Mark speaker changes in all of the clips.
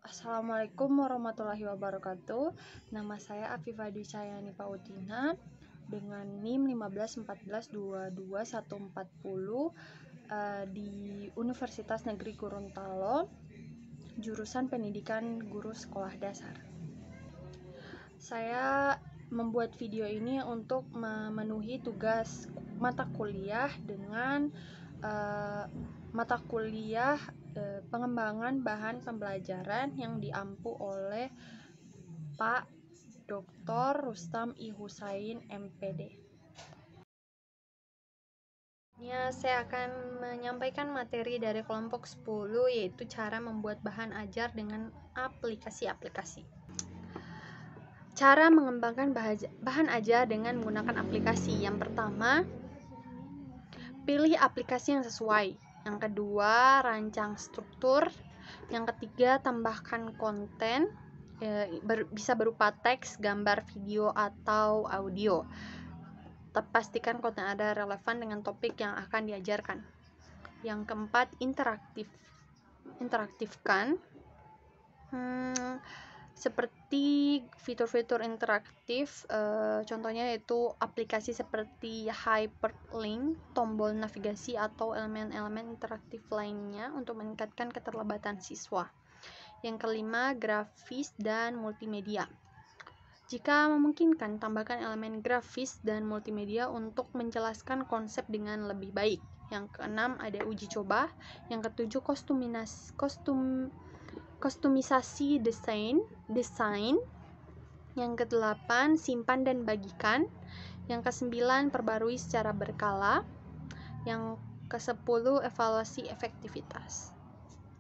Speaker 1: Assalamualaikum warahmatullahi wabarakatuh. Nama saya Afifah Dwi Cahyani Pautina dengan NIM 1514224140 di Universitas Negeri Gorontalo, jurusan Pendidikan Guru Sekolah Dasar. Saya membuat video ini untuk memenuhi tugas mata kuliah dengan mata kuliah pengembangan bahan pembelajaran yang diampu oleh Pak Dr. Rustam I. Husain, MPD. Saya akan menyampaikan materi dari kelompok 10, yaitu cara membuat bahan ajar dengan aplikasi-aplikasi. Cara mengembangkan bahan ajar dengan menggunakan aplikasi. Yang pertama, pilih aplikasi yang sesuai. Yang kedua, rancang struktur. Yang ketiga, tambahkan konten, bisa berupa teks, gambar, video, atau audio. Pastikan konten ada relevan dengan topik yang akan diajarkan. Yang keempat, interaktifkan, seperti fitur-fitur interaktif, contohnya yaitu aplikasi seperti hyperlink, tombol navigasi, atau elemen-elemen interaktif lainnya untuk meningkatkan keterlibatan siswa. Yang kelima, grafis dan multimedia. Jika memungkinkan, tambahkan elemen grafis dan multimedia untuk menjelaskan konsep dengan lebih baik. Yang keenam, ada uji coba. Yang ketujuh, kostumisasi desain. Yang kedelapan, simpan dan bagikan. Yang kesembilan, perbarui secara berkala. Yang kesepuluh, evaluasi efektivitas.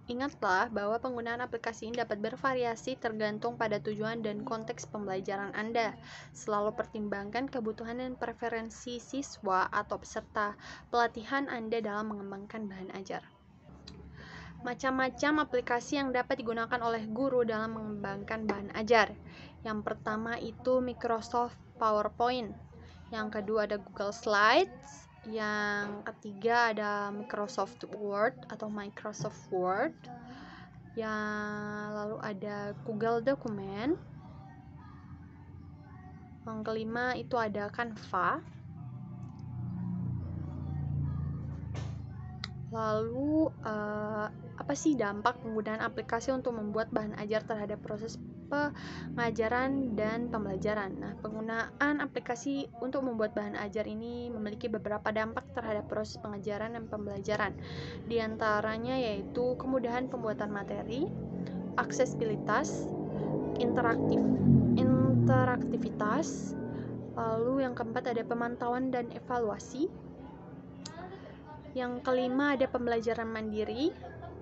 Speaker 1: Ingatlah bahwa penggunaan aplikasi ini dapat bervariasi tergantung pada tujuan dan konteks pembelajaran Anda. Selalu pertimbangkan kebutuhan dan preferensi siswa atau peserta pelatihan Anda dalam mengembangkan bahan ajar. Macam-macam aplikasi yang dapat digunakan oleh guru dalam mengembangkan bahan ajar. Yang pertama itu Microsoft PowerPoint. Yang kedua ada Google Slides. Yang ketiga ada Microsoft Word. Lalu ada Google Document. Yang kelima itu ada Canva. Lalu apa sih dampak penggunaan aplikasi untuk membuat bahan ajar terhadap proses pengajaran dan pembelajaran? Nah, penggunaan aplikasi untuk membuat bahan ajar ini memiliki beberapa dampak terhadap proses pengajaran dan pembelajaran. Di antaranya yaitu kemudahan pembuatan materi, aksesibilitas, interaktivitas. Lalu yang keempat ada pemantauan dan evaluasi. Yang kelima ada pembelajaran mandiri.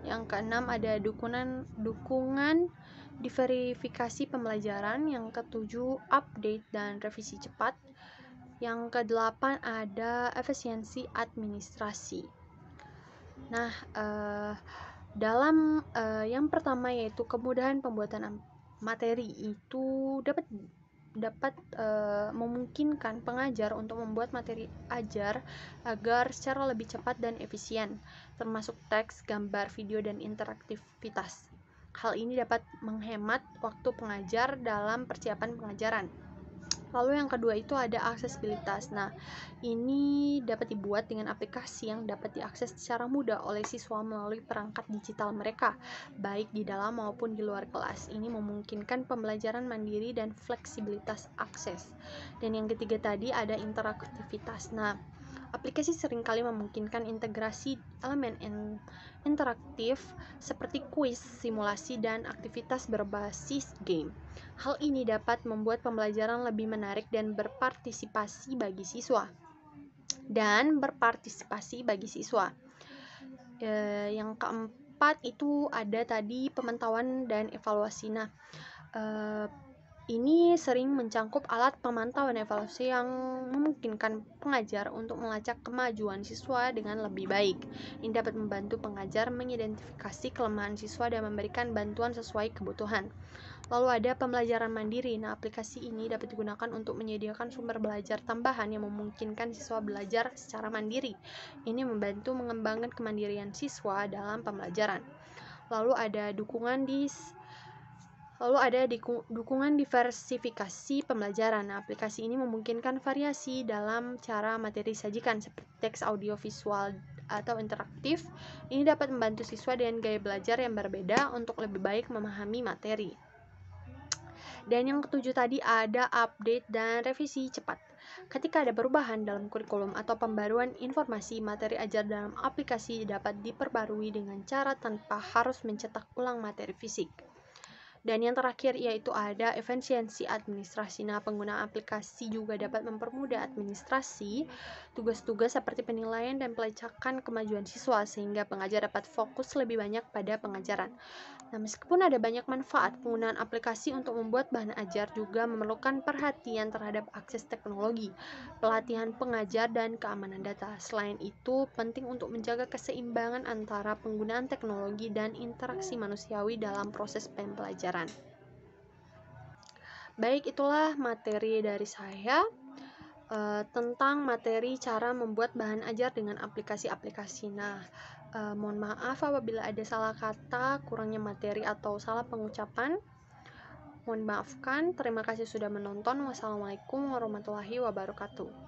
Speaker 1: Yang keenam ada dukungan diverifikasi pembelajaran. Yang ketujuh update dan revisi cepat. Yang kedelapan ada efisiensi administrasi. Nah, dalam yang pertama yaitu kemudahan pembuatan materi itu dapat memungkinkan pengajar untuk membuat materi ajar agar secara lebih cepat dan efisien, termasuk teks, gambar, video, dan interaktivitas. Hal ini dapat menghemat waktu pengajar dalam persiapan pengajaran. Lalu yang kedua itu ada aksesibilitas. Nah, ini dapat dibuat dengan aplikasi yang dapat diakses secara mudah oleh siswa melalui perangkat digital mereka, baik di dalam maupun di luar kelas. Ini memungkinkan pembelajaran mandiri dan fleksibilitas akses. Dan yang ketiga tadi ada interaktivitas. Nah, aplikasi seringkali memungkinkan integrasi elemen interaktif seperti kuis, simulasi, dan aktivitas berbasis game. Hal ini dapat membuat pembelajaran lebih menarik dan berpartisipasi bagi siswa. Yang keempat itu ada tadi pemantauan dan evaluasi. Nah, ini sering mencangkup alat pemantau dan evaluasi yang memungkinkan pengajar untuk melacak kemajuan siswa dengan lebih baik. Ini dapat membantu pengajar mengidentifikasi kelemahan siswa dan memberikan bantuan sesuai kebutuhan. Lalu ada pembelajaran mandiri. Nah, aplikasi ini dapat digunakan untuk menyediakan sumber belajar tambahan yang memungkinkan siswa belajar secara mandiri. Ini membantu mengembangkan kemandirian siswa dalam pembelajaran. Lalu ada dukungan Lalu ada dukungan diversifikasi pembelajaran. Nah, aplikasi ini memungkinkan variasi dalam cara materi disajikan seperti teks, audio, visual, atau interaktif. Ini dapat membantu siswa dengan gaya belajar yang berbeda untuk lebih baik memahami materi. Dan yang ketujuh tadi ada update dan revisi cepat. Ketika ada perubahan dalam kurikulum atau pembaruan informasi, materi ajar dalam aplikasi dapat diperbarui dengan cara tanpa harus mencetak ulang materi fisik. Dan yang terakhir yaitu ada efisiensi administrasi. Nah, penggunaan aplikasi juga dapat mempermudah administrasi tugas-tugas seperti penilaian dan pelacakan kemajuan siswa sehingga pengajar dapat fokus lebih banyak pada pengajaran. Nah, meskipun ada banyak manfaat, penggunaan aplikasi untuk membuat bahan ajar juga memerlukan perhatian terhadap akses teknologi, pelatihan pengajar, dan keamanan data. Selain itu, penting untuk menjaga keseimbangan antara penggunaan teknologi dan interaksi manusiawi dalam proses pembelajaran. Baik, itulah materi dari saya tentang materi cara membuat bahan ajar dengan aplikasi-aplikasi. Nah, mohon maaf apabila ada salah kata, kurangnya materi atau salah pengucapan. Mohon maafkan. Terima kasih sudah menonton. Wassalamualaikum warahmatullahi wabarakatuh.